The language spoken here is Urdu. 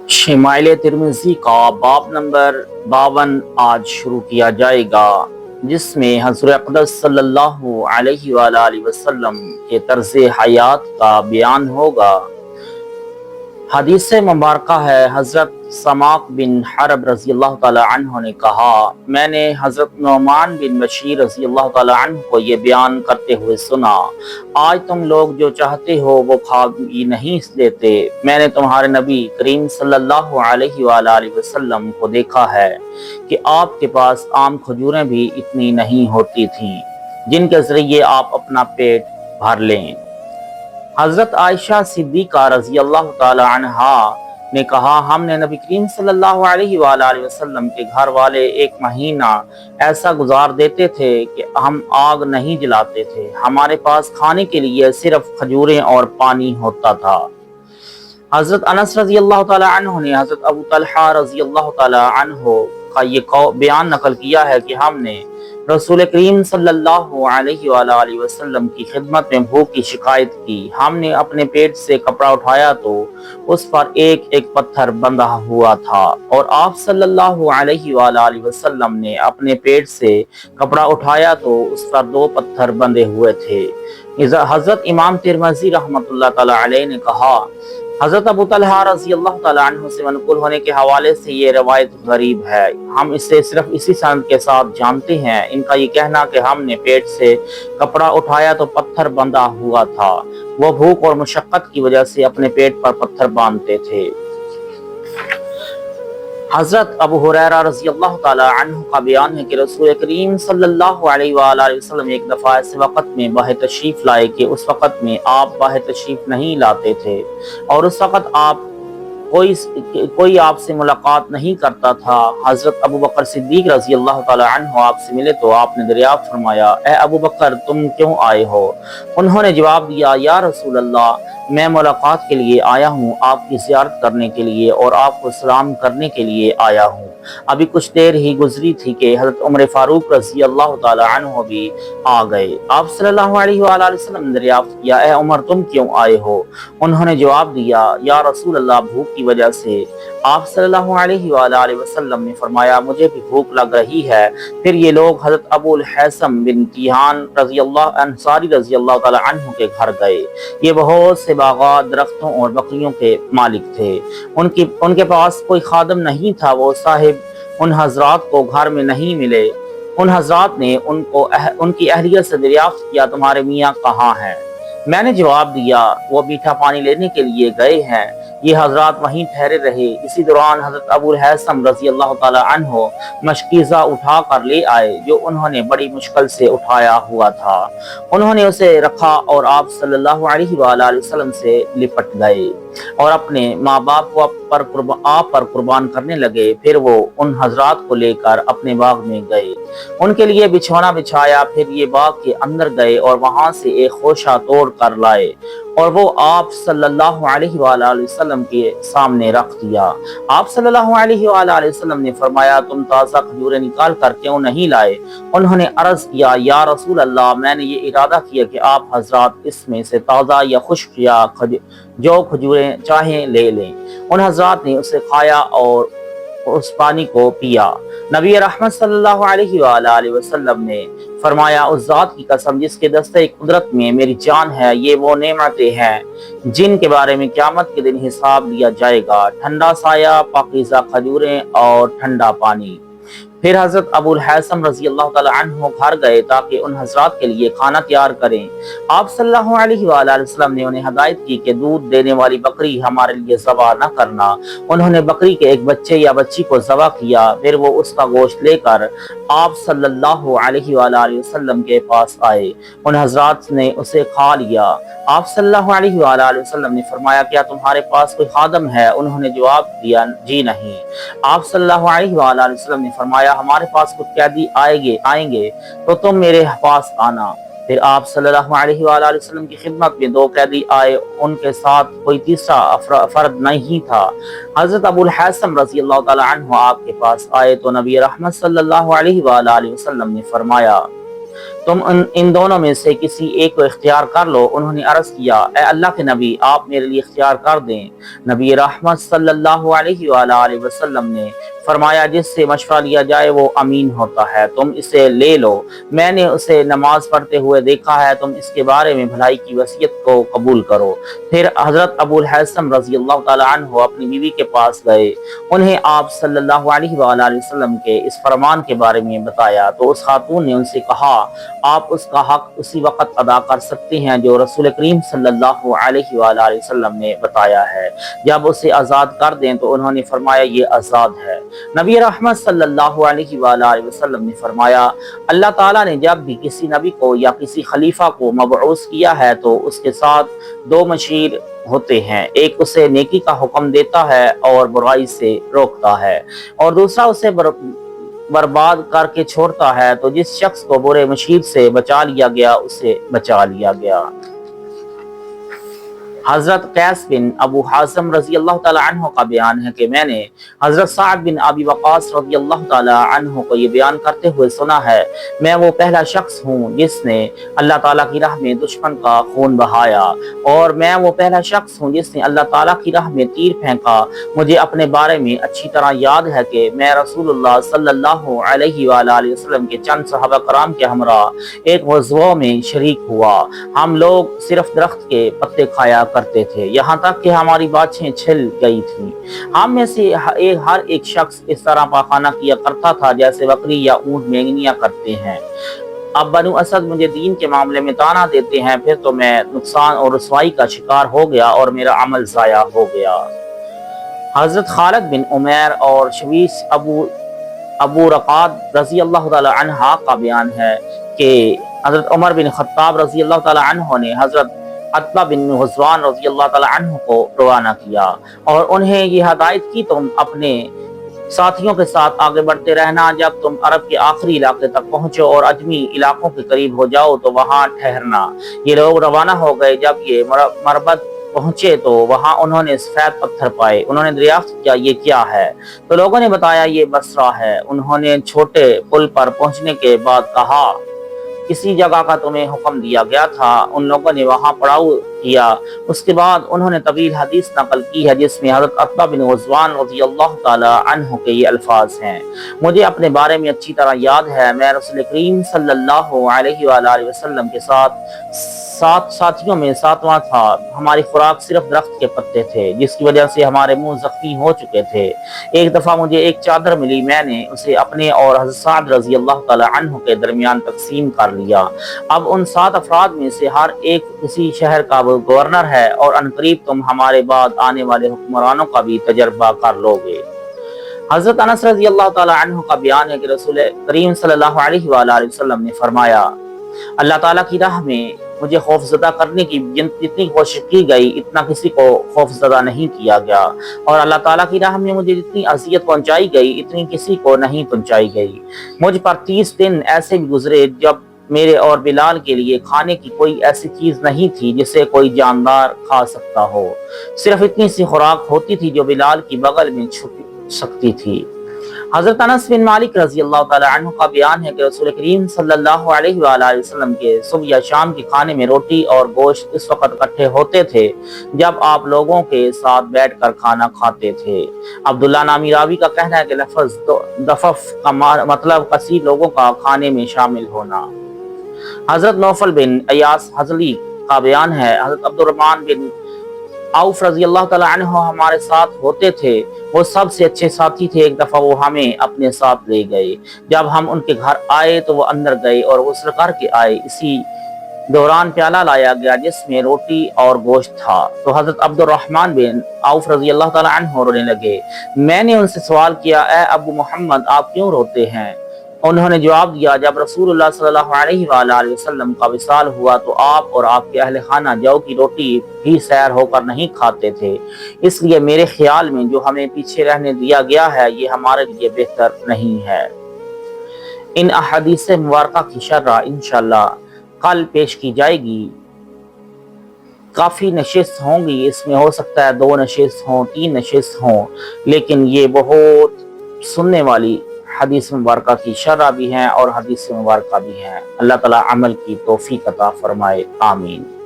شمائل ترمذی کا باب نمبر 52 آج شروع کیا جائے گا، جس میں حضور اقدس صلی اللہ علیہ وآلہ وسلم کے طرز حیات کا بیان ہوگا۔ حدیث مبارکہ ہے، حضرت سماک بن حرب رضی اللہ تعالی عنہ نے کہا، میں نے حضرت نعمان بن بشیر رضی اللہ تعالی عنہ کو یہ بیان کرتے ہوئے سنا، آج تم لوگ جو چاہتے ہو وہ کھا بھی نہیں لیتے۔ میں نے تمہارے نبی کریم صلی اللہ علیہ وآلہ وسلم کو دیکھا ہے کہ آپ کے پاس عام کھجوریں بھی اتنی نہیں ہوتی تھیں جن کے ذریعے آپ اپنا پیٹ بھر لیں۔ حضرت عائشہ صدیقہ رضی اللہ تعالی عنہا نے کہا، ہم نے نبی کریم صلی اللہ علیہ وآلہ وسلم کے گھر والے ایک مہینہ ایسا گزار دیتے تھے کہ ہم آگ نہیں جلاتے تھے، ہمارے پاس کھانے کے لیے صرف کھجوریں اور پانی ہوتا تھا۔ حضرت انس رضی اللہ تعالی عنہ نے حضرت ابو طلحہ رضی اللہ تعالی عنہ کا یہ بیان نقل کیا ہے کہ ہم نے رسول کریم صلی اللہ علیہ وآلہ وسلم کی خدمت میں بھوک کی شکایت کی، ہم نے اپنے پیٹ سے کپڑا اٹھایا تو اس پر ایک ایک پتھر بندھا ہوا تھا، اور آپ صلی اللہ علیہ وآلہ وسلم نے اپنے پیٹ سے کپڑا اٹھایا تو اس پر 2 پتھر بندھے ہوئے تھے۔ حضرت امام ترمذی رحمۃ اللہ تعالی علیہ نے کہا، حضرت ابو طلحہ رضی اللہ تعالیٰ عنہ سے منقول ہونے کے حوالے سے یہ روایت غریب ہے، ہم اسے صرف اسی سند کے ساتھ جانتے ہیں۔ ان کا یہ کہنا کہ ہم نے پیٹ سے کپڑا اٹھایا تو پتھر بندھا ہوا تھا، وہ بھوک اور مشقت کی وجہ سے اپنے پیٹ پر پتھر باندھتے تھے۔ حضرت ابو ہریرہ رضی اللہ تعالی عنہ کا بیان ہے کہ رسول کریم صلی اللہ علیہ وآلہ وسلم ایک دفعہ ایسے وقت میں باہر تشریف لائے کہ اس وقت میں آپ باہر تشریف نہیں لاتے تھے، اور اس وقت کوئی آپ سے ملاقات نہیں کرتا تھا۔ حضرت ابو بکر صدیق رضی اللہ تعالی عنہ آپ سے ملے تو آپ نے دریافت فرمایا، اے ابو بکر تم کیوں آئے ہو؟ انہوں نے جواب دیا، یا رسول اللہ، میں ملاقات کے لیے آیا ہوں، آپ کی زیارت کرنے کے لیے اور آپ کو سلام کرنے کے لیے آیا ہوں۔ ابھی کچھ دیر ہی گزری تھی کہ حضرت عمر فاروق رضی اللہ تعالی عنہ بھی آ گئے۔ آپ صلی اللہ علیہ وآلہ وسلم نے دریافت کیا، اے عمر تم کیوں آئے ہو؟ انہوں نے جواب دیا، یا رسول اللہ بھوک کی وجہ سے۔ آپ صلی اللہ علیہ وآلہ وسلم نے فرمایا، مجھے بھی بھوک لگ رہی ہے۔ پھر یہ لوگ حضرت ابو الحیثم بن تیہان رضی اللہ انصاری رضی اللہ تعالی عنہ کے گھر گئے۔ یہ بہت سے باغات، درختوں اور بکریوں کے مالک تھے، ان کے پاس کوئی خادم نہیں تھا، وہ صاحب ان حضرات کو گھر میں نہیں ملے۔ ان حضرات نے ان کی اہلیت سے دریافت کیا، تمہارے میاں کہاں ہیں؟ میں نے جواب دیا، وہ میٹھا پانی لینے کے لیے گئے ہیں۔ یہ حضرات وہیں ٹھہرے رہے۔ اسی دوران حضرت ابو الحیثم رضی اللہ تعالی عنہ مشکیزہ اٹھا کر لے آئے، جو انہوں نے بڑی مشکل سے اٹھایا ہوا تھا۔ انہوں نے اسے رکھا اور آپ صلی اللہ علیہ وآلہ وسلم سے لپٹ گئے اور اپنے ماں باپ کو آپ پر قربان کرنے لگے۔ پھر وہ ان حضرات کو لے کر اپنے باغ میں گئے، ان کے لیے بچھونا بچھایا، پھر یہ باغ کے اندر گئے اور وہاں سے ایک خوشہ توڑ کر لائے اور وہ آپ صلی اللہ علیہ وآلہ وسلم کے سامنے رکھ دیا۔ آپ صلی اللہ علیہ وآلہ وسلم نے فرمایا، تم تازہ کھجوریں نکال کر کیوں نہیں لائے؟ انہوں نے عرض کیا، یا رسول اللہ، میں نے یہ ارادہ کیا کہ آپ حضرات اس میں سے تازہ یا خشک یا جو کھجوریں چاہیں لے لیں۔ ان حضرات نے اسے کھایا اور اس پانی کو پیا۔ نبی رحمت صلی اللہ علیہ وآلہ وسلم نے فرمایا، اس ذات کی قسم جس کے دستے قدرت میں میری جان ہے، یہ وہ نعمتیں ہیں جن کے بارے میں قیامت کے دن حساب لیا جائے گا، ٹھنڈا سایہ، پاکیزہ کھجوریں اور ٹھنڈا پانی۔ پھر حضرت ابو الحیثم رضی اللہ تعالی عنہ گھر گئے تاکہ ان حضرات کے لیے کھانا تیار کریں۔ آپ صلی اللہ علیہ وآلہ وسلم نے انہیں ہدایت کی کہ دودھ دینے والی بکری ہمارے لیے ذبح نہ کرنا۔ انہوں نے بکری کے ایک بچے یا بچی کو ذبح کیا، پھر وہ اس کا گوشت لے کر آپ صلی اللہ علیہ وآلہ وسلم کے پاس آئے۔ ان حضرات نے اسے کھا لیا۔ آپ صلی اللہ علیہ وآلہ وسلم نے فرمایا، کیا تمہارے پاس کوئی خادم ہے؟ انہوں نے جواب دیا، جی نہیں۔ آپ صلی اللہ علیہ وآلہ وسلم نے فرمایا، ہمارے پاس کچھ قیدی آئیں گے تو تم میرے پاس آنا۔ پھر آپ صلی اللہ علیہ وآلہ وسلم کی خدمت میں 2 قیدی آئے، ان کے ساتھ کوئی تیسرا فرد نہیں تھا۔ حضرت ابو الحیثم رضی اللہ تعالی عنہ آپ کے پاس آئے تو نبی رحمت صلی اللہ علیہ وآلہ وسلم نے فرمایا، تم ان دونوں میں سے کسی ایک کو اختیار کر لو۔ انہوں نے عرض کیا اے اللہ کے نبی آپ میرے لیے اختیار کر دیں۔ نبی رحمت صلی اللہ علیہ وآلہ وسلم نے فرمایا جس سے مشورہ لیا جائے وہ امین ہوتا ہے، تم اسے لے لو۔ میں نے اسے نماز پڑھتے ہوئے دیکھا ہے، تم اس کے بارے میں بھلائی کی وصیت کو قبول کرو۔ پھر حضرت ابو الحسن رضی اللہ تعالی عنہ اپنی بیوی کے پاس گئے، انہیں آپ صلی اللہ علیہ وآلہ وسلم کے اس فرمان کے بارے میں بتایا تو اس خاتون نے ان سے کہا آپ اس کا حق اسی وقت ادا کر سکتے ہیں جو رسول کریم صلی اللہ علیہ وآلہ وسلم نے بتایا ہے، جب اسے آزاد کر دیں تو انہوں نے فرمایا یہ آزاد ہے۔ نبی رحمت صلی اللہ علیہ وآلہ وسلم نے فرمایا اللہ تعالیٰ نے جب بھی کسی نبی کو یا کسی خلیفہ کو مبعوث کیا ہے تو اس کے ساتھ دو مشیر ہوتے ہیں، ایک اسے نیکی کا حکم دیتا ہے اور برائی سے روکتا ہے، اور دوسرا اسے برباد کر کے چھوڑتا ہے۔ تو جس شخص کو برے مشیر سے بچا لیا گیا اسے بچا لیا گیا۔ حضرت قیس بن ابو حازم رضی اللہ تعالی عنہ کا بیان ہے کہ میں نے حضرت سعد بن ابی وقاص رضی اللہ تعالی عنہ کو یہ بیان کرتے ہوئے سنا ہے میں وہ پہلا شخص ہوں جس نے اللہ تعالیٰ کی راہ میں دشمن کا خون بہایا، اور میں وہ پہلا شخص ہوں جس نے اللہ تعالیٰ کی راہ میں تیر پھینکا۔ مجھے اپنے بارے میں اچھی طرح یاد ہے کہ میں رسول اللہ صلی اللہ علیہ وآلہ وسلم کے چند صحابہ کرام کے ہمراہ ایک غزوہ میں شریک ہوا۔ ہم لوگ صرف درخت کے پتے کھایا کرتے تھے یہاں تک کہ ہماری باتیں چھل گئی تھیں۔ ہم میں سے ہر ایک شخص اس طرح پاخانہ کیا کرتا تھا جیسے بکری یا اونٹ مینگنیاں کرتے ہیں۔ اب بنو اسد مجھے دین کے معاملے میں تانا دیتے ہیں، پھر تو میں نقصان اور رسوائی کا شکار ہو گیا اور میرا عمل ضائع ہو گیا۔ حضرت خالد بن عمیر اور شویس ابو رقاد رضی اللہ تعالی عنہ کا بیان ہے کہ حضرت عمر بن خطاب رضی اللہ تعالی عنہ نے حضرت عتبہ بن غزوان رضی اللہ تعالی عنہ کو روانہ کیا اور انہیں یہ ہدایت کی تم اپنے ساتھیوں کے ساتھ آگے بڑھتے رہنا، جب تم عرب کے آخری علاقے تک پہنچو اور اجمی علاقوں کے قریب ہو جاؤ تو وہاں ٹھہرنا۔ یہ لوگ روانہ ہو گئے، جب یہ مربد پہنچے تو وہاں انہوں نے سفید پتھر پائے۔ انہوں نے دریافت کیا یہ کیا ہے؟ تو لوگوں نے بتایا یہ بصرہ ہے۔ انہوں نے چھوٹے پل پر پہنچنے کے بعد کہا کسی جگہ کا تمہیں حکم دیا گیا تھا؟ ان لوگوں نے وہاں پڑاؤ کیا۔ اس کے بعد انہوں نے طویل حدیث نقل کی ہے جس میں حضرت عتبہ بن غزوان رضی اللہ تعالی عنہ کے یہ الفاظ ہیں مجھے اپنے بارے میں اچھی طرح یاد ہے میں رسول کریم صلی اللہ علیہ وآلہ وسلم کے ساتھ سات ساتھیوں میں ساتواں تھا۔ ہماری خوراک صرف درخت کے پتے تھے جس کی وجہ سے ہمارے منہ زخمی ہو چکے تھے۔ ایک دفعہ مجھے ایک چادر ملی، میں نے اسے اپنے اور حضرت سعد رضی اللہ تعالی عنہ کے درمیان تقسیم کر لیا۔ اب ان 7 افراد میں سے ہر ایک کسی شہر کا گورنر ہے اور عنقریب تم ہمارے بعد آنے والے حکمرانوں کا بھی تجربہ کر لو گے۔ حضرت انس رضی اللہ تعالی عنہ کا بیان ہے کہ رسول کریم صلی اللہ علیہ وآلہ وسلم نے فرمایا اللہ تعالیٰ کی راہ میں مجھے خوف زدہ کرنے کی جتنی کوشش کی گئی اتنا کسی کو خوف زدہ نہیں کیا گیا، اور اللہ تعالیٰ کی راہ میں مجھے جتنی اذیت پہنچائی گئی اتنی کسی کو نہیں پہنچائی گئی۔ مجھ پر 30 دن ایسے بھی گزرے جب میرے اور بلال کے لیے کھانے کی کوئی ایسی چیز نہیں تھی جسے کوئی جاندار کھا سکتا ہو، صرف اتنی سی خوراک ہوتی تھی جو بلال کی بغل میں چھپ سکتی تھی۔ حضرت انس بن مالک رضی اللہ تعالی عنہ کا بیان ہے کہ رسول کریم صلی اللہ علیہ وآلہ وسلم کے صبح یا شام کے کھانے میں روٹی اور گوشت اس وقت اکٹھے ہوتے تھے جب آپ لوگوں کے ساتھ بیٹھ کر کھانا کھاتے تھے۔ عبداللہ نامی راوی کا کہنا ہے کہ لفظ دفف کا مطلب کثیر لوگوں کا کھانے میں شامل ہونا۔ حضرت نوفل بن ایاس حضلی کا بیان ہے حضرت عبد الرحمن بن عوف رضی اللہ تعالی عنہ ہمارے ساتھ ہوتے تھے، وہ سب سے اچھے ساتھی تھے۔ ایک دفعہ وہ ہمیں اپنے ساتھ لے گئے، جب ہم ان کے گھر آئے تو وہ اندر گئے اور غسل کر کے آئے۔ اسی دوران پیالہ لایا گیا جس میں روٹی اور گوشت تھا، تو حضرت عبد الرحمن بن عوف رضی اللہ تعالی عنہ رونے لگے۔ میں نے ان سے سوال کیا اے ابو محمد آپ کیوں روتے ہیں؟ انہوں نے جواب دیا جب رسول اللہ صلی اللہ علیہ وآلہ وسلم کا وصال ہوا تو آپ اور آپ کے اہل خانہ جو کی روٹی بھی سیر ہو کر نہیں کھاتے تھے، اس لیے میرے خیال میں جو ہمیں پیچھے رہنے دیا گیا ہے یہ ہمارے لیے بہتر نہیں ہے۔ ان احادیث مبارکہ کی شرح انشاءاللہ کل پیش کی جائے گی۔ کافی نشست ہوں گی، اس میں ہو سکتا ہے 2 نشست ہوں 3 نشست ہوں، لیکن یہ بہت سننے والی حدیث مبارکہ کی شرح بھی ہیں اور حدیث مبارکہ بھی ہیں۔ اللہ تعالی عمل کی توفیق عطا فرمائے، آمین۔